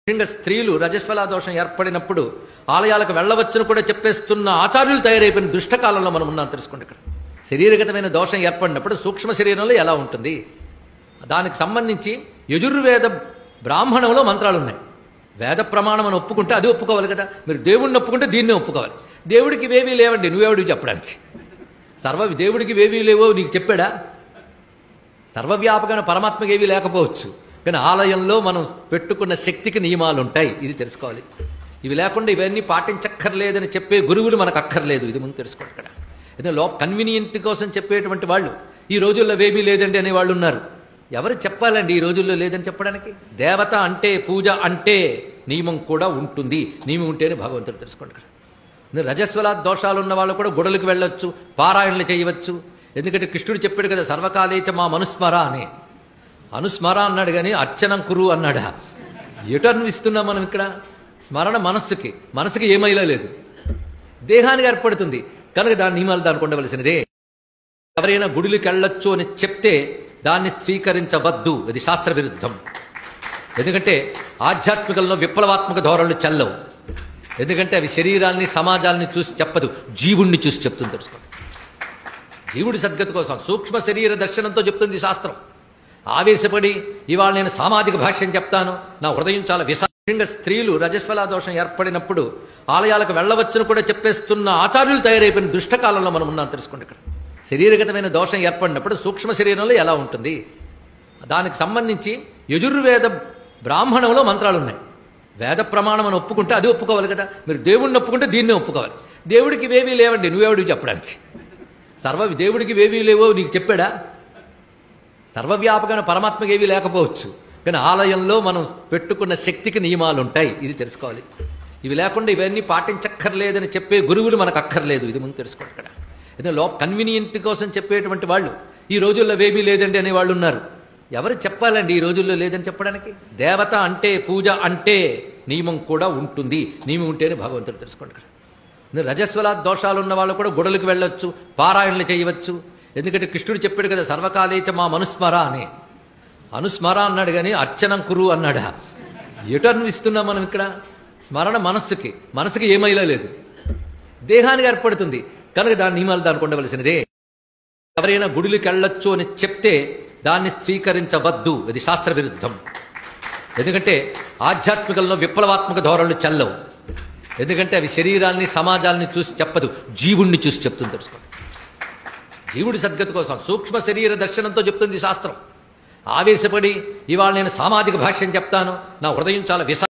ముఖ్యంగా స్త్రీలు రజస్వలా దోషం ఏర్పడినప్పుడు ఆలయాలకు వెళ్ళవచ్చును కూడా చెప్పేస్తున్న ఆచార్యులు తయారైపోయిన దుష్టకాలంలో మనం ఉన్నాం. తెలుసుకోండి. ఇక్కడ శరీరగతమైన దోషం ఏర్పడినప్పుడు సూక్ష్మ శరీరంలో ఎలా ఉంటుంది దానికి సంబంధించి యజుర్వేద బ్రాహ్మణంలో మంత్రాలు ఉన్నాయి. వేద ప్రమాణం అని ఒప్పుకుంటే అది ఒప్పుకోవాలి కదా. మీరు దేవుడిని ఒప్పుకుంటే దీన్నే ఒప్పుకోవాలి. దేవుడికి ఇవేవీ లేవండి, నువ్వేవుడికి చెప్పడానికి. దేవుడికి ఇవేవీ లేవో నీకు చెప్పాడా? సర్వవ్యాపకమైన పరమాత్మకి ఏవీ లేకపోవచ్చు, కానీ ఆలయంలో మనం పెట్టుకున్న శక్తికి నియమాలు ఉంటాయి. ఇది తెలుసుకోవాలి. ఇవి లేకుండా ఇవన్నీ పాటించక్కర్లేదని చెప్పే గురువులు మనకు అక్కర్లేదు. ఇది ముందు తెలుసుకోండి. ఇక్కడ ఏదో కన్వీనియంట్ కోసం చెప్పేటువంటి వాళ్ళు ఈ రోజుల్లో వేమీ లేదండి అనే వాళ్ళు ఉన్నారు. ఎవరు చెప్పాలండి ఈ రోజుల్లో లేదని చెప్పడానికి? దేవత అంటే పూజ అంటే నియమం కూడా ఉంటుంది. నియమం ఉంటేనే భగవంతుడు. తెలుసుకోండి. రజస్వలా దోషాలు ఉన్న వాళ్ళు కూడా గుడలకు వెళ్ళొచ్చు, పారాయణలు చేయవచ్చు. ఎందుకంటే కృష్ణుడు చెప్పాడు కదా, సర్వకాలేచ మా మనుస్మర అని. అనుస్మర అన్నాడు కానీ అర్చనం కురు అన్నాడా? ఎటు అన్విస్తున్నాం మనం ఇక్కడ? స్మరణ మనస్సుకి ఏమైనా లేదు, దేహానికి ఏర్పడుతుంది కనుక దాని నియమాలు దానికి ఉండవలసినదే. ఎవరైనా గుడికి వెళ్ళొచ్చు అని చెప్తే దాన్ని స్వీకరించవద్దు, ఇది శాస్త్ర విరుద్ధం. ఎందుకంటే ఆధ్యాత్మికంలో విప్లవాత్మక ధోరణులు చెల్లవు. ఎందుకంటే అవి శరీరాన్ని సమాజాన్ని చూసి చెప్పదు, జీవుణ్ణి చూసి చెప్తుంది. తెలుసుకోండి. జీవుడి సద్గతి కోసం సూక్ష్మ శరీర దర్శనంతో చెప్తుంది శాస్త్రం. ఆవేశపడి ఇవాళ నేను సామాజిక భాష్యం చెప్తాను, నా హృదయం చాలా విశాలంగా స్త్రీలు రజస్వలా దోషం ఏర్పడినప్పుడు ఆలయాలకు వెళ్ళవచ్చును కూడా చెప్పేస్తున్న ఆచార్యులు తయారైపోయిన దుష్టకాలంలో మనం ఉన్నాం. తెలుసుకోండి. ఇక్కడ శరీరగతమైన దోషం ఏర్పడినప్పుడు సూక్ష్మ శరీరంలో ఎలా ఉంటుంది దానికి సంబంధించి యజుర్వేద బ్రాహ్మణంలో మంత్రాలు ఉన్నాయి. వేద ప్రమాణం అని ఒప్పుకుంటే అది ఒప్పుకోవాలి కదా. మీరు దేవుడిని ఒప్పుకుంటే దీన్నే ఒప్పుకోవాలి. దేవుడికి ఇవేవీ లేవండి, నువ్వేవుడికి చెప్పడానికి. దేవుడికి ఇవేవీ లేవో నీకు చెప్పాడా? సర్వవ్యాపకమైన పరమాత్మకి ఏవీ లేకపోవచ్చు, కానీ ఆలయంలో మనం పెట్టుకున్న శక్తికి నియమాలు ఉంటాయి. ఇది తెలుసుకోవాలి. ఇవి లేకుండా ఇవన్నీ పాటించక్కర్లేదని చెప్పే గురువులు మనకు అక్కర్లేదు. ఇది ముందు తెలుసుకోండి. ఇక్కడ ఏదో కన్వీనియంట్ కోసం చెప్పేటువంటి వాళ్ళు ఈ రోజుల్లో వేమీ లేదండి అనే వాళ్ళు ఉన్నారు. ఎవరు చెప్పాలండి ఈ రోజుల్లో లేదని చెప్పడానికి? దేవత అంటే పూజ అంటే నియమం కూడా ఉంటుంది. నియమం ఉంటేనే భగవంతుడు. తెలుసుకోండి. రజస్వలా దోషాలు ఉన్న వాళ్ళు కూడా గుడలకు వెళ్ళొచ్చు, పారాయణలు చేయవచ్చు. ఎందుకంటే కృష్ణుడు చెప్పాడు కదా, సర్వకాలేచ మా మనుస్మర అని. అనుస్మర అన్నాడు కానీ అర్చనం కురు అన్నాడా? ఎటు అన్విస్తున్నాం మనం ఇక్కడ? స్మరణ మనస్సుకి ఏమైనా లేదు, దేహానికి ఏర్పడుతుంది కనుక దాని నియమాలు దానికి ఉండవలసినదే. ఎవరైనా గుడికి వెళ్ళొచ్చు అని చెప్తే దాన్ని స్వీకరించవద్దు, ఇది శాస్త్ర విరుద్ధం. ఎందుకంటే ఆధ్యాత్మికంలో విప్లవాత్మక ధోరణులు చెల్లవు. ఎందుకంటే అవి శరీరాన్ని సమాజాన్ని చూసి చెప్పదు, జీవుణ్ణి చూసి చెప్తుంది. తెలుసుకోండి. జీవుడి సద్గతి కోసం సూక్ష్మ శరీర దర్శనంతో చెప్తుంది శాస్త్రం. ఆవేశపడి ఇవాళ నేను సామాజిక భాష్యం చెప్తాను, నా హృదయం చాలా